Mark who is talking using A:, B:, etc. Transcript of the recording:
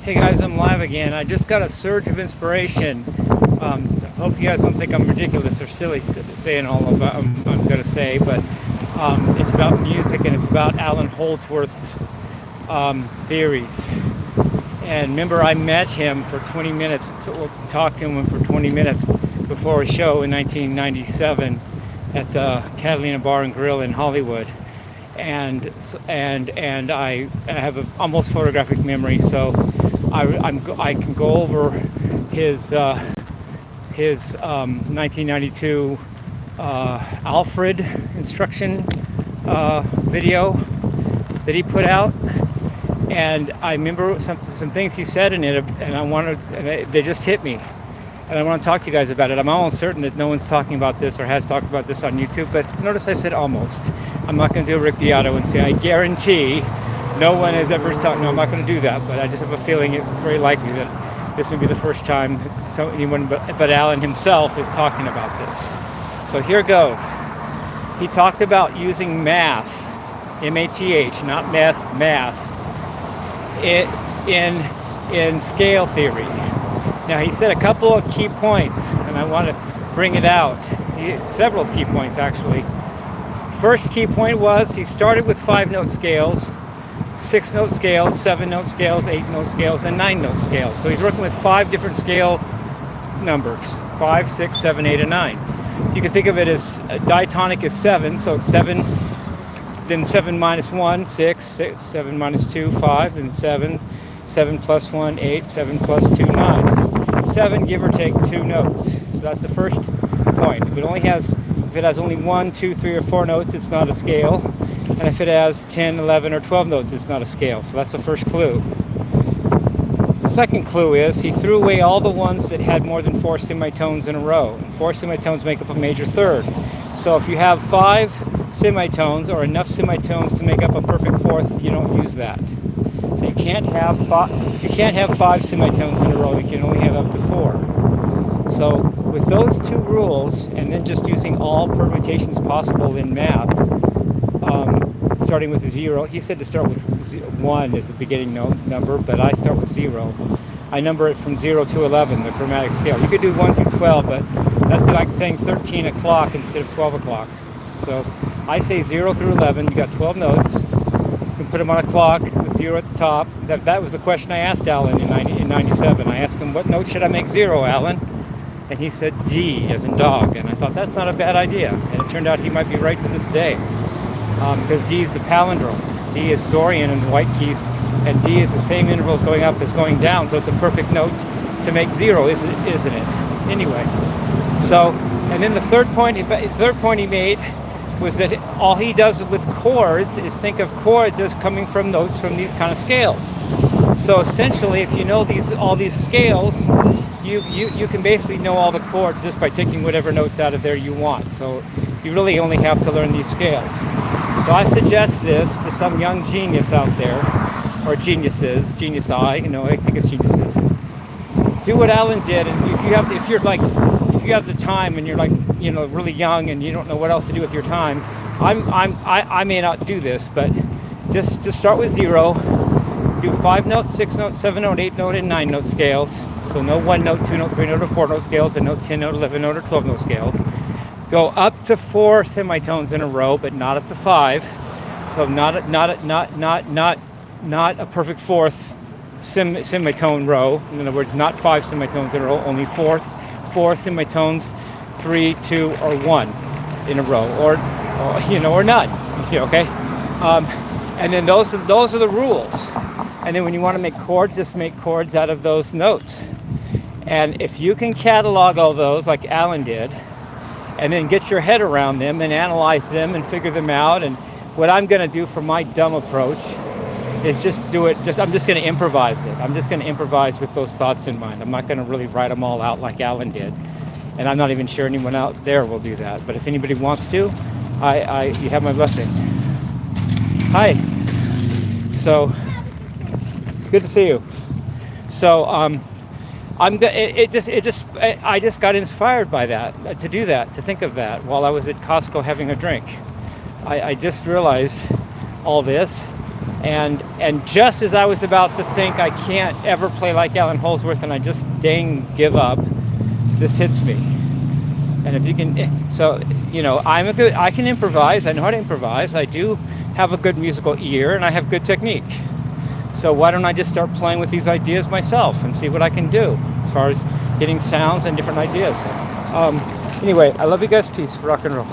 A: Hey guys, I'm live again. I just got a surge of inspiration. I hope you guys don't think I'm ridiculous or silly saying all about I'm going to say, but it's about music and it's about Allan Holdsworth's theories. And remember, I met him for 20 minutes, talked to him for 20 minutes before a show in 1997 at the Catalina Bar and Grill in Hollywood. And I have an almost photographic memory, so I can go over his 1992 Alfred instruction video that he put out, and I remember some things he said in it, and they just hit me, and I want to talk to you guys about it. I'm almost certain that no one's talking about this or has talked about this on YouTube, but notice I said almost. I'm not going to do a Rick Beato and say I guarantee no one has ever talked. No, I'm not going to do that, but I just have a feeling it's very likely that this would be the first time anyone but Allan himself is talking about this. So here goes. He talked about using math, M-A-T-H, not meth, math, in scale theory. Now he said a couple of key points, and I want to bring it out. Several key points actually. First key point was he started with 5-note scales, 6-note scales, 7-note scales, 8-note scales, and 9-note scales. So he's working with 5 different scale numbers: 5, 6, 7, 8, and 9. So you can think of it as diatonic is 7, so it's 7, then 7 minus 1, 6, 7 minus 2, 5, and 7, 7 plus 1, 8, 7 plus 2, 9. So 7, give or take 2 notes. So that's the first point. If it has only 1, 2, 3, or 4 notes, it's not a scale. And if it has 10, 11, or 12 notes, it's not a scale. So that's the first clue. Second clue is he threw away all the ones that had more than 4 semitones in a row. And 4 semitones make up a major third. So if you have 5 semitones or enough semitones to make up a perfect fourth, you don't use that. So you can't have 5 semitones in a row. You can only have up to 4. So with those 2 rules, and then just using all permutations possible in math, starting with 0, he said to start with 1 as the beginning number, but I start with 0. I number it from 0 to 11, the chromatic scale. You could do 1 through 12, but that's like saying 13 o'clock instead of 12 o'clock. So I say 0 through 11, you got 12 notes. You can put them on a clock with 0 at the top. That was the question I asked Allan in 97. I asked him, what note should I make 0, Allan? And he said D, as in dog. And I thought, that's not a bad idea. And it turned out he might be right to this day. Because D is the palindrome. D is Dorian in the white keys, and D is the same intervals going up as going down, so it's a perfect note to make 0, isn't it? Anyway, so, and then the third point he made was that all he does with chords is think of chords as coming from notes from these kind of scales. So essentially, if you know all these scales, you can basically know all the chords just by taking whatever notes out of there you want. So you really only have to learn these scales. So I suggest this to some young genius out there, or geniuses, I think it's geniuses. Do what Allan did, and if you have the time and you're really young and you don't know what else to do with your time, I may not do this, but just start with 0. Do 5-note, 6-note, 7-note, 8-note, and 9-note scales. So no 1-note, 2-note, 3-note, or 4-note scales, and no 10-note, 11-note, or 12-note scales. Go up to 4 semitones in a row, but not up to 5. So not a perfect fourth semitone row. In other words, not 5 semitones in a row, only 4 semitones, 3, 2, or 1 in a row, or none. Okay. And then those are the rules. And then when you want to make chords, just make chords out of those notes. And if you can catalog all those like Allan did, and then get your head around them and analyze them and figure them out. And what I'm going to do for my dumb approach is I'm just going to improvise it. I'm just going to improvise with those thoughts in mind. I'm not going to really write them all out like Allan did. And I'm not even sure anyone out there will do that. But if anybody wants to, you have my blessing. Hi. So, good to see you. So, I just got inspired by that, to do that, to think of that while I was at Costco having a drink. I just realized all this. And just as I was about to think I can't ever play like Allan Holdsworth and I just dang give up, this hits me. And if you can, so, you know, I can improvise. I know how to improvise. I do have a good musical ear and I have good technique. So why don't I just start playing with these ideas myself and see what I can do as far as getting sounds and different ideas. Anyway, I love you guys. Peace. Rock and roll.